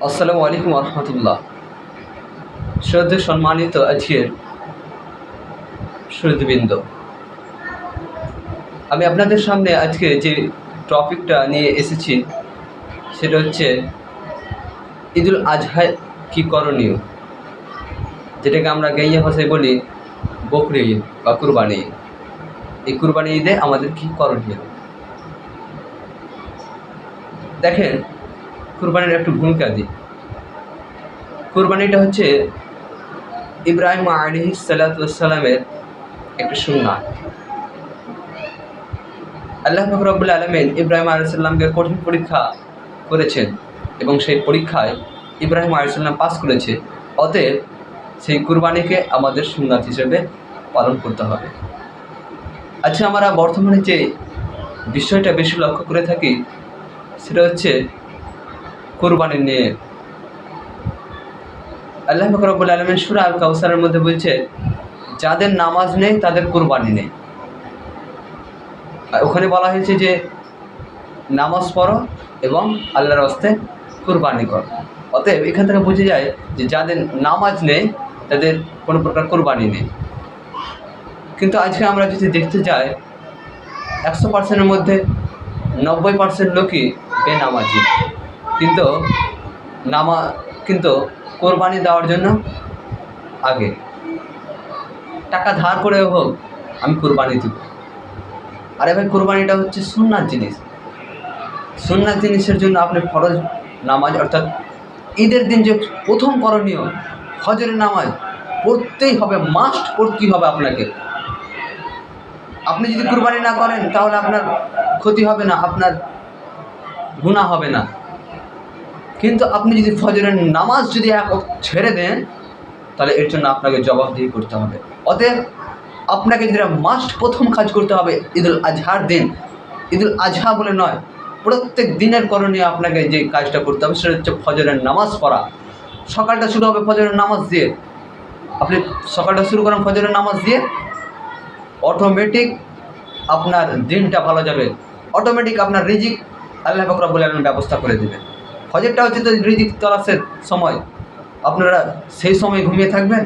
আসসালামু আলাইকুম রহমতুল্লাহ। শ্রদ্ধে সম্মানিত আজকের শ্রোতৃবৃন্দ, আমি আপনাদের সামনে আজকে যে টপিকটা নিয়ে এসেছি সেটা হচ্ছে ঈদুল আজহা কি করণীয়, যেটাকে আমরা গাইয়া ভাষায় বলি বকরি ঈদ বা কুরবানি ঈদ। এই কুরবানি ঈদে আমাদের কি করণীয়? দেখেন, কুরবানির একটু ভূমিকা দিই। কুরবানিটা হচ্ছে ইব্রাহিম আলাইহিস সালামের একটা সুন্নাত। আল্লাহ পাক রব্বুল আলামিন ইব্রাহিম আলাইহিস সালামকে কঠিন পরীক্ষা করেছেন এবং সেই পরীক্ষায় ইব্রাহিম আলাইহিস সালাম পাস করেছে। অতএব সেই কুরবানিকে আমাদের সুন্নাত হিসেবে পালন করতে হবে। আচ্ছা, আমরা বর্তমানে যে বিষয়টা বেশি লক্ষ্য করে থাকি সেটা হচ্ছে কুরবানি নিয়ে। আল্লাহ পাক রব্বুল আলামিন সূরা আল কাউসারের মধ্যে বলছে, যাদের নামাজ নেই তাদের কুরবানি নেই। ওখানে বলা হয়েছে যে নামাজ পড়ো এবং আল্লাহর রাস্তে কুরবানি করো। অতএব এখান থেকে বোঝা যায় যে যাদের নামাজ নেই তাদের কোনো প্রকার কুরবানি নেই। কিন্তু আজকে আমরা যদি দেখতে যাই, 100%-এর মধ্যে 90% লোকই বেনামাজি, কিন্তু কোরবানি দেওয়ার জন্য আগে টাকা ধার করেও হোক আমি কোরবানি দেব। আরে ভাই, কোরবানিটা হচ্ছে সুন্নাত জিনিস। সুন্নাত জিনিসের জন্য আপনি ফরজ নামাজ অর্থাৎ ঈদের দিন যে প্রথম করণীয় ফজরের নামাজ পড়তেই হবে, মাস্ট পড়তেই হবে আপনাকে। আপনি যদি কুরবানি না করেন তাহলে আপনার ক্ষতি হবে না, আপনার গুনাহ হবে না। কিন্তু আপনি যদি ফজরের নামাজ যদি ছেড়ে দেন তাহলে এর জন্য আপনাকে জবাবদিহি করতে হবে। অতএব আপনাকে যেটা মাস্ট প্রথম কাজ করতে হবে ঈদুল আজহার দিন, ঈদুল আজহা বলে নয়, প্রত্যেক দিনের করণীয় আপনাকে যে কাজটা করতে হবে সেটা হচ্ছে ফজরের নামাজ পড়া। সকালটা শুরু হবে ফজরের নামাজ দিয়ে। আপনি সকালটা শুরু করেন ফজরের নামাজ দিয়ে, অটোমেটিক আপনার দিনটা ভালো যাবে। অটোমেটিক আপনার রিজিক আল্লাহ পাক রব্বুল আলামিন ব্যবস্থা করে দেবে। ফজরটা হচ্ছে তো রিজিক তলাশের সময়, আপনারা সেই সময় ঘুমিয়ে থাকবেন।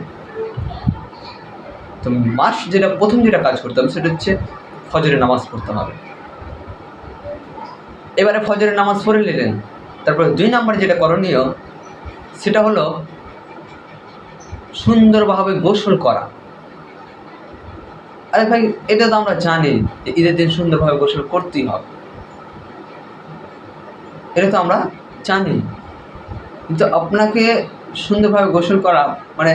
তো প্রথম যেটা কাজ করতে হবে সেটা হচ্ছে ফজরের নামাজ পড়তে হবে। এবারে ফজরের নামাজ পড়ে নিলেন, তারপরে 2 নম্বরে যেটা করণীয় সেটা হলো সুন্দরভাবে গোসল করা। আরে ভাই, এটা তো আমরা জানি যে ঈদের দিন সুন্দরভাবে গোসল করতেই হবে, এটা তো আমরা জানি। কিন্তু আপনাকে সুন্দরভাবে গোসল করা মানে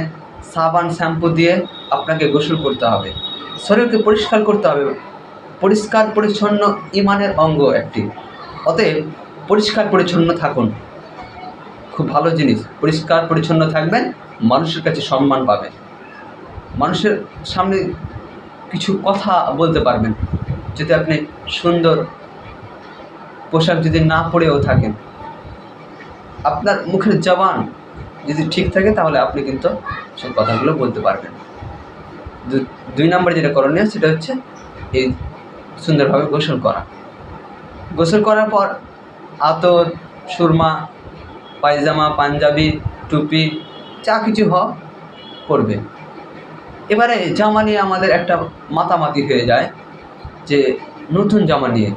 সাবান শ্যাম্পু দিয়ে আপনাকে গোসল করতে হবে, শরীরকে পরিষ্কার করতে হবে। পরিষ্কার পরিচ্ছন্ন ইমানের অঙ্গ একটি। অতএব পরিষ্কার পরিচ্ছন্ন থাকুন, খুব ভালো জিনিস। পরিষ্কার পরিচ্ছন্ন থাকবেন, মানুষের কাছে সম্মান পাবেন, মানুষের সামনে কিছু কথা বলতে পারবেন। যদি আপনি সুন্দর পোশাক যদি না পরেও থাকেন, আপনার মুখের জবান যদি ঠিক থাকে তাহলে আপনি কিন্তু সেই কথাগুলো বলতে পারবেন। 2 নম্বরে যেটা করণীয় সেটা হচ্ছে এই সুন্দরভাবে গোসল করা। গোসল করার পর আতর, সুরমা, পায়জামা, পাঞ্জাবি, টুপি যা কিছু পরবে। এবারে জামা নিয়ে আমাদের একটা মাতামাতি হয়ে যায় যে নতুন জামা নিয়ে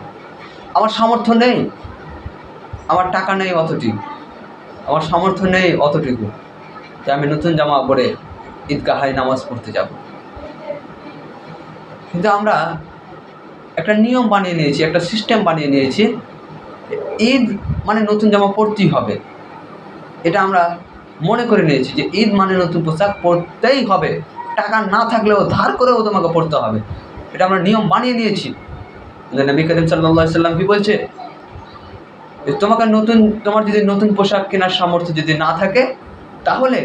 আমার সামর্থ্য নেই, আমার টাকা নেই অতটুকু, আমার সামর্থ্য নেই অতটুকু যে আমি নতুন জামা পরে ঈদগাহে নামাজ পড়তে যাব। কিন্তু আমরা একটা নিয়ম বানিয়ে নিয়েছি, একটা সিস্টেম বানিয়ে নিয়েছি, ঈদ মানে নতুন জামা পরতেই হবে। এটা আমরা মনে করে নিয়েছি যে ঈদ মানে নতুন পোশাক পরতেই হবে, টাকা না থাকলেও ধার করেও তোমাকে পড়তে হবে। এটা আমরা নিয়ম বানিয়ে নিয়েছি। নবী করিম সাল্লাল্লাহু আলাইহি ওয়াসাল্লাম কি বলছে, তোমার যদি নতুন পোশাক কেনার সামর্থ্য যদি না থাকে তাহলে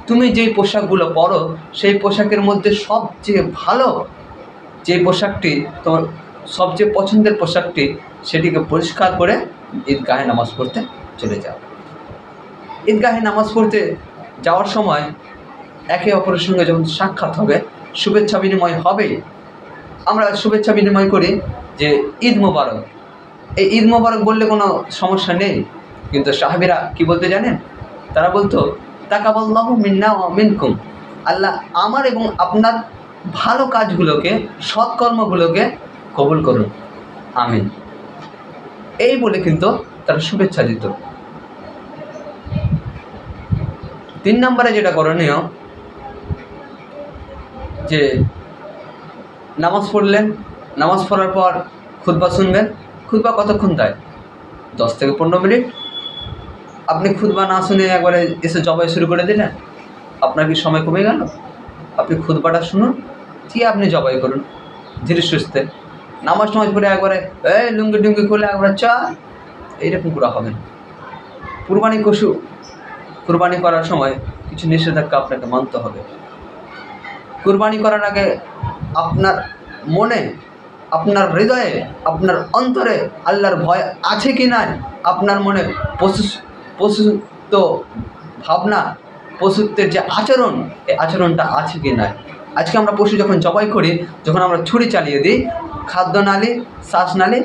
তুমি যেই পোশাকগুলো পরো সেই পোশাকের মধ্যে সবচেয়ে ভালো যে পোশাকটি, তোমার সবচেয়ে পছন্দের পোশাকটি, সেটিকে পরিষ্কার করে ঈদগাহে নামাজ পড়তে চলে যাও। ঈদগাহে নামাজ পড়তে যাওয়ার সময় একে অপরের সঙ্গে যখন সাক্ষাৎ হবে, শুভেচ্ছা বিনিময় হবে। আমরা শুভেচ্ছা বিনিময় করি যে ঈদ মোবারক। এই ঈদ মোবারক বললে কোনো সমস্যা নেই, কিন্তু সাহাবীরা কি বলতে জানেন? তারা বলতো তাকাবাল্লাহু মিন্না ওয়া মিনকুম, আল্লাহ আমার এবং আপনার ভালো কাজগুলোকে, সৎকর্মগুলোকে কবুল করুন, আমিন। এই বলে কিন্তু তারা শুভেচ্ছা দিত। 3 নম্বরে যেটা করণীয়, যে নামাজ পড়লেন, নামাজ পড়ার পর খুতবা শুনবেন। খুতবা কতক্ষণ দেয়? 10 থেকে 15 মিনিট। আপনি খুতবা না শুনে একবারে এসে জবাই শুরু করে দিলেন, আপনার কি সময় কমে গেল? আপনি খুতবাটা শুনুন, কি আপনি জবাই করুন ধীরে সুস্থে। নামাজ পড়ে একবারে এই লুঙ্গি টুঙ্গি খুলে একবারে এইরকম করা হবে না। কুরবানি করার সময় কিছু নিষেধাজ্ঞা আপনাকে মানতে হবে। কুরবানি করার আগে আপনার মনে, আপনার হৃদয়ে, আপনার অন্তরে আল্লাহর ভয় আছে কি না, আপনার মনে পশুত্ব ভাবনা, পশুত্বের যে আচরণ, এই আচরণটা আছে কি না। আজকে আমরা পশু যখন জবাই করি, যখন আমরা ছুরি চালিয়ে দিই, খাদ্যনালী, শ্বাসনালী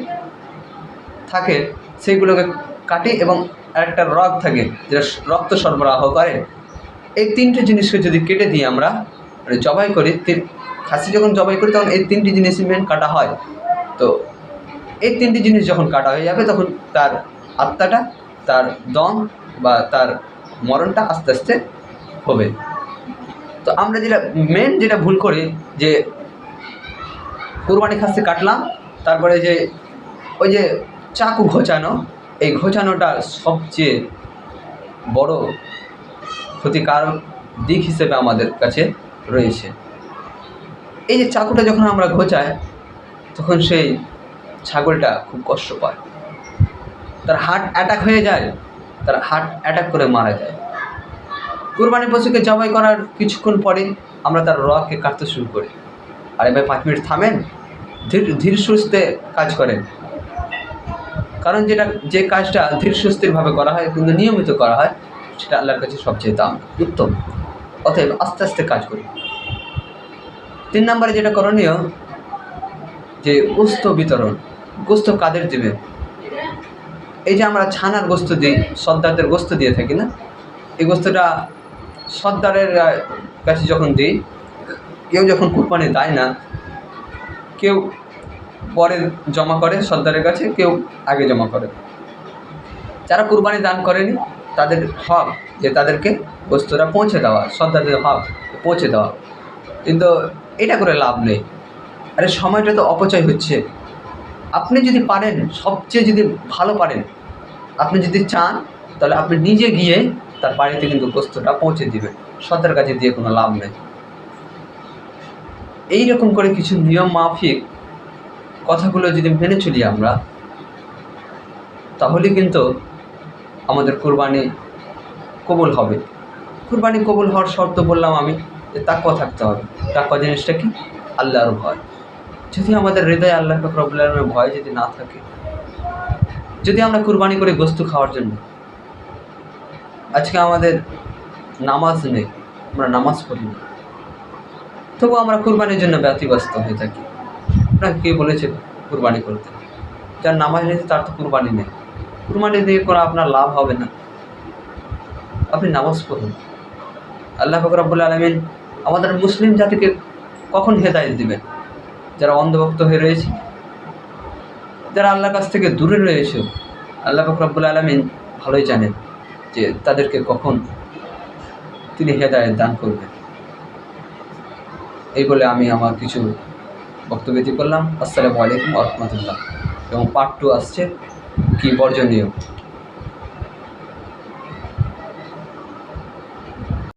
থাকে, সেইগুলোকে কাটি এবং একটা রগ থাকে যেটা রক্ত সরবরাহ করে। এই 3টে জিনিসকে যদি কেটে দিই আমরা, মানে জবাই করি, খাসি যখন জবাই করি তখন এই 3টি জিনিসই মেন কাটা হয়। তো এই 3টি জিনিস যখন কাটা হয়ে যাবে, তখন তার আত্মাটা, তার দম বা তার মরণটা আস্তে আস্তে হবে। তো আমরা যেটা ভুল করি, যে কুরবানি খাসি কাটলাম, তারপরে যে ওই যে চাকু ঘোচানো, এই ঘোচানোটা সবচেয়ে বড় ক্ষতিকারক দিক হিসেবে আমাদের কাছে রয়েছে। এই যে চাকুটা যখন আমরা ঘোচাই, তখন সেই ছাগলটা খুব কষ্ট পায়, তার হার্ট অ্যাটাক হয়ে যায়, তার হার্ট অ্যাটাক করে মারা যায়। কুরবানি পশুকে জবাই করার কিছুক্ষণ পরে আমরা তার রগকে কাটতে শুরু করি। আরে ভাই 5 মিনিট থামেন, ধীর সুস্থে কাজ করেন। কারণ যে কাজটা ধীর সুস্থিরভাবে করা হয়, কিন্তু নিয়মিত করা হয়, সেটা আল্লাহর কাছে সবচেয়ে উত্তম। অতএব আস্তে আস্তে কাজ করি। 3 নম্বরে যেটা করণীয়, যে গোস্ত বিতরণ। গোস্ত কাদের দেবে? এই যে আমরা ছানার গোস্ত দিই, সর্দারদের গোস্ত দিয়ে থাকি না, এই গোস্তটা সর্দারের কাছে যখন দিই, কেউ যখন কুরবানি দেয় না, কেউ পরে জমা করে সর্দারের কাছে, কেউ আগে জমা করে। যারা কুরবানি দান করেনি তাদের হক যে তাদেরকে গোস্তটা পৌঁছে দেওয়া, সর্দারদের হক পৌঁছে দেওয়া। কিন্তু এটা করে লাভ নেই। আরে সময়টা তো অপচয় হচ্ছে। আপনি যদি পারেন, সবচেয়ে যদি ভালো পারেন, আপনি যদি চান, তাহলে আপনি নিজে গিয়ে তার বাড়িতে কিন্তু গোস্তটা পৌঁছে দিবেন। সর্দার কাছে দিয়ে কোনো লাভ নেই। এইরকম করে কিছু নিয়ম মাফিক কথাগুলো যদি মেনে চলি আমরা, তাহলে কিন্তু আমাদের কুরবানি কবুল হবে। কুরবানি কবুল হওয়ার শর্ত বললাম আমি, যে তাকওয়া থাকতে হবে। তাকওয়া জিনিসটা কি? আল্লাহর ভয়। যদি আমাদের হৃদয়ে আল্লাহ রব্বুল আলামিনের ভয় যদি না থাকে, যদি আমরা কুরবানি করে গোস্ত খাওয়ার জন্য, আজকে আমাদের নামাজ নেই, আমরা নামাজ পড়ি না, তবু আমরা কুরবানির জন্য ব্যতিব্যস্ত হয়ে থাকি। আপনাকে কে বলেছে কুরবানি করতে? যার নামাজ নেই তার তো কুরবানি নেই। কুরবানি দিয়ে করে আপনার লাভ হবে না। আপনি নামাজ পড়ুন। আল্লাহ রব্বুল আলামিন আমাদের মুসলিম জাতিকে কখন হেদায়েত দিবেন? যারা অন্ধভক্ত হয়ে রয়েছে, যারা আল্লাহর কাছ থেকে দূরে রয়েছে, আল্লাহ রব্বুল আলামিন ভালোই জানেন যে তাদেরকে কখন তিনি হেদায়েত দান করবেন। এই বলে আমি আমার কিছু বক্তব্য করলাম। আসসালামু আলাইকুম ওয়া রাহমাতুল্লাহ। এবং পার্ট 2 আসছে, কি বর্জনীয়।